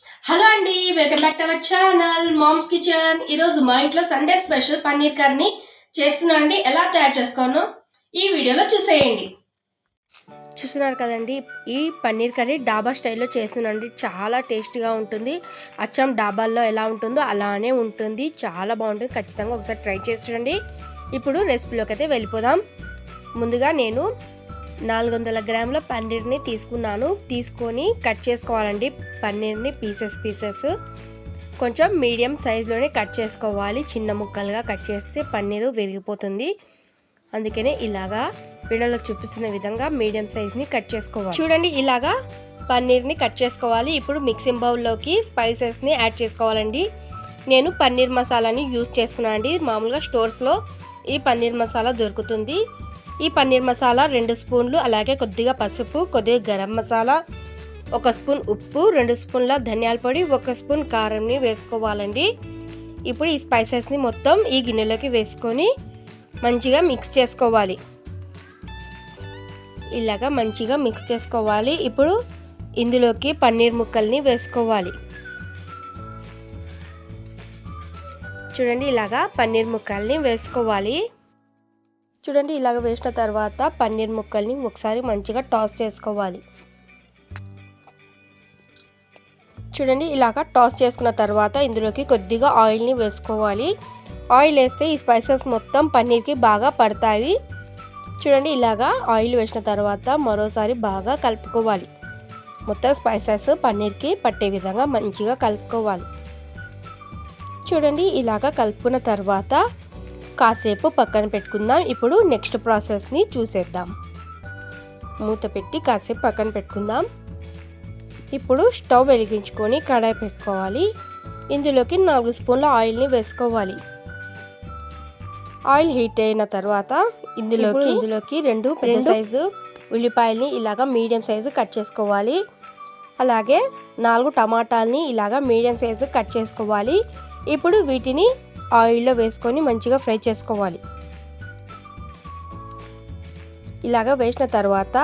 Hello అండి, welcome back to our channel moms kitchen. ఈరోజు మా ఇంట్లో సండే స్పెషల్ పన్నీర్ కర్రీని చేస్తున్నానండి. ఎలా తయారు చేసుకోనో ఈ వీడియోలో చూసేయండి. చూస్తున్నారు కదండి, ఈ పన్నీర్ కర్రీ డాబా స్టైల్లో చేస్తున్నానండి. చాలా టేస్టీగా ఉంటుంది. అచ్చం డాబాల్లో ఎలా ఉంటుందో అలానే ఉంటుంది. చాలా బాగుంటుంది. ఖచ్చితంగా ఒకసారి ట్రై చేసి చూడండి. ఇప్పుడు రెసిపీలోకి అయితే వెళ్ళిపోదాం. ముందుగా నేను 400 గ్రాముల పన్నీర్ని తీసుకొని కట్ చేసుకోవాలండి. పన్నీర్ని పీసెస్ కొంచెం మీడియం సైజులోనే కట్ చేసుకోవాలి. చిన్న ముక్కలుగా కట్ చేస్తే పన్నీరు విరిగిపోతుంది. అందుకనే ఇలాగా వీడియోలో చూపిస్తున్న విధంగా మీడియం సైజ్ని కట్ చేసుకోవాలి. చూడండి, ఇలాగా పన్నీర్ని కట్ చేసుకోవాలి. ఇప్పుడు మిక్సింగ్ బౌల్లోకి స్పైసెస్ని యాడ్ చేసుకోవాలండి. నేను పన్నీర్ మసాలాని యూజ్ చేస్తున్నాను అండి. మామూలుగా స్టోర్స్లో ఈ పన్నీర్ మసాలా దొరుకుతుంది. ఈ పన్నీర్ మసాలా 2 స్పూన్లు, అలాగే కొద్దిగా పసుపు, కొద్దిగా గరం మసాలా, 1 స్పూన్ ఉప్పు, 2 స్పూన్ల ధనియాల పొడి, 1 స్పూన్ కారంని వేసుకోవాలండి. ఇప్పుడు ఈ స్పైసెస్ని మొత్తం ఈ గిన్నెలోకి వేసుకొని మంచిగా మిక్స్ చేసుకోవాలి. ఇలాగా మంచిగా మిక్స్ చేసుకోవాలి. ఇప్పుడు ఇందులోకి పన్నీర్ ముక్కల్ని వేసుకోవాలి. చూడండి, ఇలాగా పన్నీర్ ముక్కల్ని వేసుకోవాలి. చూడండి, ఇలాగ వేసిన తర్వాత పన్నీర్ ముక్కల్ని ఒకసారి మంచిగా టాస్ చేసుకోవాలి. చూడండి, ఇలాగ టాస్ చేసుకున్న తర్వాత ఇందులోకి కొద్దిగా ఆయిల్ని వేసుకోవాలి. ఆయిల్ వేస్తే ఈ స్పైసెస్ మొత్తం పన్నీర్కి బాగా పడతాయి. చూడండి, ఇలాగా ఆయిల్ వేసిన తర్వాత మరోసారి బాగా కలుపుకోవాలి. మొత్తం స్పైసెస్ పన్నీర్కి పట్టే విధంగా మంచిగా కలుపుకోవాలి. చూడండి, ఇలాగ కలుపుకున్న తర్వాత కాసేపు పక్కన పెట్టుకుందాం. ఇప్పుడు నెక్స్ట్ ప్రాసెస్ని చూసేద్దాం. మూత పెట్టి కాసేపు పక్కన పెట్టుకుందాం. ఇప్పుడు స్టవ్ వెలిగించుకొని కడాయి పెట్టుకోవాలి. ఇందులోకి 4 స్పూన్ల ఆయిల్ని వేసుకోవాలి. ఆయిల్ హీట్ అయిన తర్వాత ఇందులోకి 2 పెద్ద సైజు ఉల్లిపాయల్ని ఇలాగా మీడియం సైజు కట్ చేసుకోవాలి. అలాగే 4 టమాటాలని ఇలాగా మీడియం సైజు కట్ చేసుకోవాలి. ఇప్పుడు వీటిని ఆయిల్లో వేసుకొని మంచిగా ఫ్రై చేసుకోవాలి. ఇలాగా వేసిన తర్వాత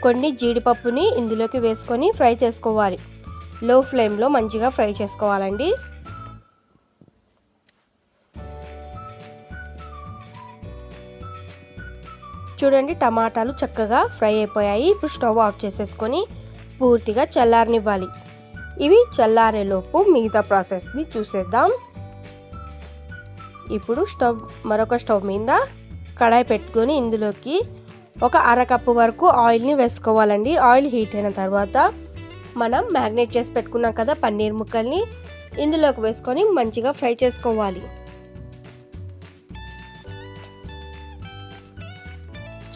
కొన్ని జీడిపప్పుని ఇందులోకి వేసుకొని ఫ్రై చేసుకోవాలి. లో ఫ్లేమ్లో మంచిగా ఫ్రై చేసుకోవాలండి. చూడండి, టమాటాలు చక్కగా ఫ్రై అయిపోయాయి. ఇప్పుడు స్టవ్ ఆఫ్ చేసేసుకొని పూర్తిగా చల్లారనివ్వాలి. ఇవి చల్లారేలోపు మిగతా ప్రాసెస్ని చూసేద్దాం. ఇప్పుడు మరొక స్టవ్ మీద కడాయి పెట్టుకొని ఇందులోకి 1 అరకప్పు వరకు ఆయిల్ని వేసుకోవాలండి. ఆయిల్ హీట్ అయిన తర్వాత మనం మ్యారినేట్ చేసి పెట్టుకున్నాం కదా పన్నీర్ ముక్కల్ని ఇందులోకి వేసుకొని మంచిగా ఫ్రై చేసుకోవాలి.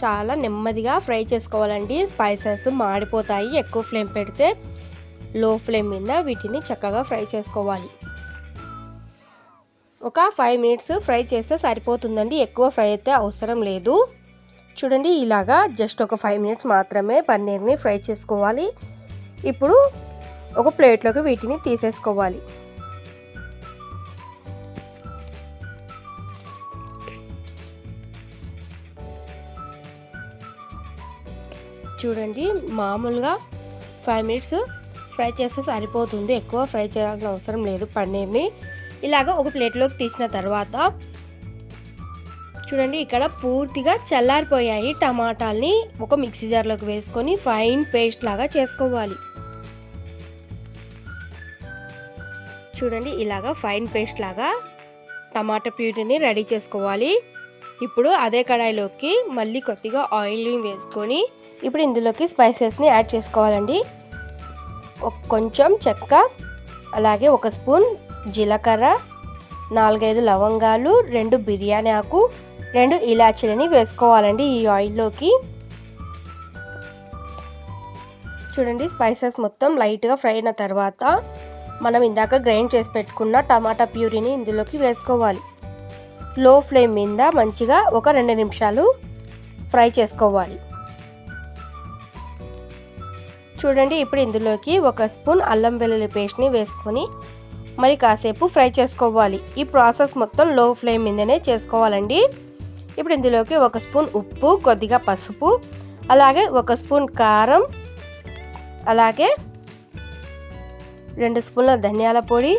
చాలా నెమ్మదిగా ఫ్రై చేసుకోవాలండి. స్పైసెస్ మాడిపోతాయి. ఎక్కువ ఫ్లేమ్ పెడితే లో ఫ్లేమ్ మీద వీటిని చక్కగా ఫ్రై చేసుకోవాలి. ఒక 5 మినిట్స్ ఫ్రై చేస్తే సరిపోతుందండి. ఎక్కువ ఫ్రై అయితే అవసరం లేదు. చూడండి, ఇలాగా జస్ట్ ఒక 5 మినిట్స్ మాత్రమే పన్నీర్ని ఫ్రై చేసుకోవాలి. ఇప్పుడు ఒక ప్లేట్లోకి వీటిని తీసేసుకోవాలి. చూడండి, మామూలుగా 5 మినిట్స్ ఫ్రై చేస్తే సరిపోతుంది. ఎక్కువ ఫ్రై చేయాల్సిన అవసరం లేదు. పన్నీర్ని ఇలాగ ఒక ప్లేట్లోకి తీసిన తర్వాత చూడండి, ఇక్కడ పూర్తిగా చల్లారిపోయాయి. టమాటాల్ని ఒక మిక్సీ జార్లోకి వేసుకొని ఫైన్ పేస్ట్ లాగా చేసుకోవాలి. చూడండి, ఇలాగా ఫైన్ పేస్ట్ లాగా టమాటా ప్యూరీని రెడీ చేసుకోవాలి. ఇప్పుడు అదే కడాయిలోకి మళ్ళీ కొద్దిగా ఆయిల్ని వేసుకొని ఇప్పుడు ఇందులోకి స్పైసెస్ని యాడ్ చేసుకోవాలండి. కొంచెం చెక్క, అలాగే 1 స్పూన్ జీలకర్ర, 4-5 లవంగాలు, 2 బిర్యానీ ఆకు, 2 ఇలాచీలని వేసుకోవాలండి ఈ ఆయిల్లోకి. చూడండి, స్పైసెస్ మొత్తం లైట్గా ఫ్రై అయిన తర్వాత మనం ఇందాక గ్రైండ్ చేసి పెట్టుకున్న టమాటా ప్యూరీని ఇందులోకి వేసుకోవాలి. లో ఫ్లేమ్ మీద మంచిగా ఒక 2 నిమిషాలు ఫ్రై చేసుకోవాలి. చూడండి, ఇప్పుడు ఇందులోకి 1 స్పూన్ అల్లం వెల్లుల్లి పేస్ట్ని వేసుకొని మరి కాసేపు ఫ్రై చేసుకోవాలి. ఈ ప్రాసెస్ మొత్తం లో ఫ్లేమ్ మీదనే చేసుకోవాలండి. ఇప్పుడు ఇందులోకి 1 స్పూన్ ఉప్పు, కొద్దిగా పసుపు, అలాగే 1 స్పూన్ కారం, అలాగే 2 స్పూన్ల ధనియాల పొడి,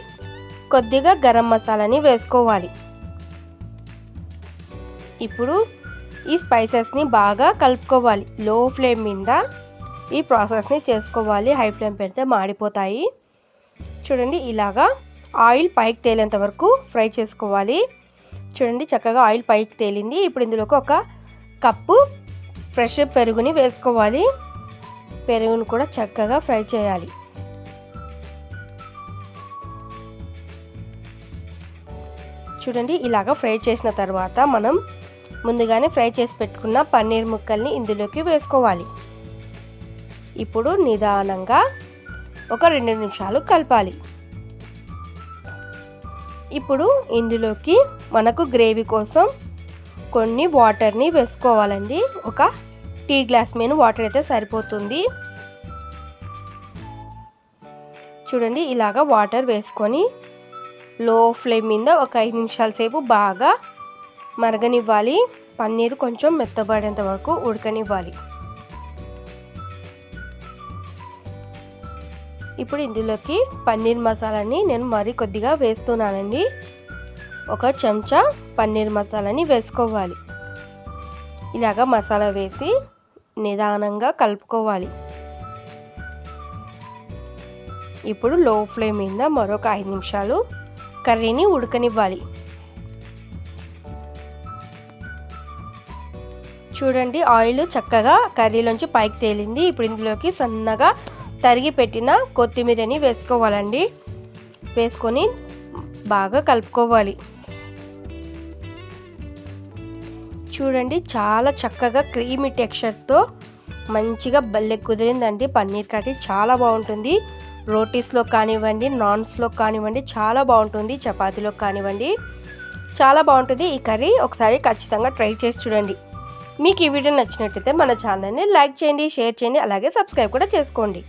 కొద్దిగా గరం మసాలాని వేసుకోవాలి. ఇప్పుడు ఈ స్పైసెస్ని బాగా కలుపుకోవాలి. లో ఫ్లేమ్ మీద ఈ ప్రాసెస్ని చేసుకోవాలి. హై ఫ్లేమ్ పెడితే మాడిపోతాయి. చూడండి, ఇలాగా ఆయిల్ పైకి తేలేంత వరకు ఫ్రై చేసుకోవాలి. చూడండి, చక్కగా ఆయిల్ పైకి తేలింది. ఇప్పుడు ఇందులోకి 1 కప్పు ఫ్రెష్ పెరుగుని వేసుకోవాలి. పెరుగును కూడా చక్కగా ఫ్రై చేయాలి. చూడండి, ఇలాగ ఫ్రై చేసిన తర్వాత మనం ముందుగానే ఫ్రై చేసి పెట్టుకున్న పన్నీర్ ముక్కల్ని ఇందులోకి వేసుకోవాలి. ఇప్పుడు నిదానంగా ఒక 2 నిమిషాలు కలపాలి. ఇప్పుడు ఇందులోకి మనకు గ్రేవీ కోసం కొన్ని వాటర్ని వేసుకోవాలండి. 1 టీ గ్లాస్ మీద వాటర్ అయితే సరిపోతుంది. చూడండి, ఇలాగ వాటర్ వేసుకొని లో ఫ్లేమ్ మీద ఒక 5 నిమిషాల సేపు బాగా మరగనివ్వాలి. పన్నీరు కొంచెం మెత్తబడేంత వరకు ఉడకనివ్వాలి. ఇప్పుడు ఇందులోకి పన్నీర్ మసాలాని నేను మరి కొద్దిగా వేస్తున్నానండి. 1 చెంచా పన్నీర్ మసాలాని వేసుకోవాలి. ఇలాగా మసాలా వేసి నిదానంగా కలుపుకోవాలి. ఇప్పుడు లో ఫ్లేమ్ మీద మరొక 5 నిమిషాలు కర్రీని ఉడకనివ్వాలి. చూడండి, ఆయిల్ చక్కగా కర్రీలోంచి పైకి తేలింది. ఇప్పుడు ఇందులోకి సన్నగా తరిగి పెట్టిన కొత్తిమీరని వేసుకోవాలండి. వేసుకొని బాగా కలుపుకోవాలి. చూడండి, చాలా చక్కగా క్రీమీ టెక్స్చర్తో మంచిగా భలే కుదిరిందండి. పన్నీర్ కర్రీ చాలా బాగుంటుంది. రోటీస్లో కానివ్వండి, నాన్స్లో కానివ్వండి చాలా బాగుంటుంది. చపాతీలో కానివ్వండి చాలా బాగుంటుంది. ఈ కర్రీ ఒకసారి ఖచ్చితంగా ట్రై చేసి చూడండి. మీకు ఈ వీడియో నచ్చినట్లయితే మన ఛానల్ని లైక్ చేయండి, షేర్ చేయండి, అలాగే సబ్స్క్రైబ్ కూడా చేసుకోండి.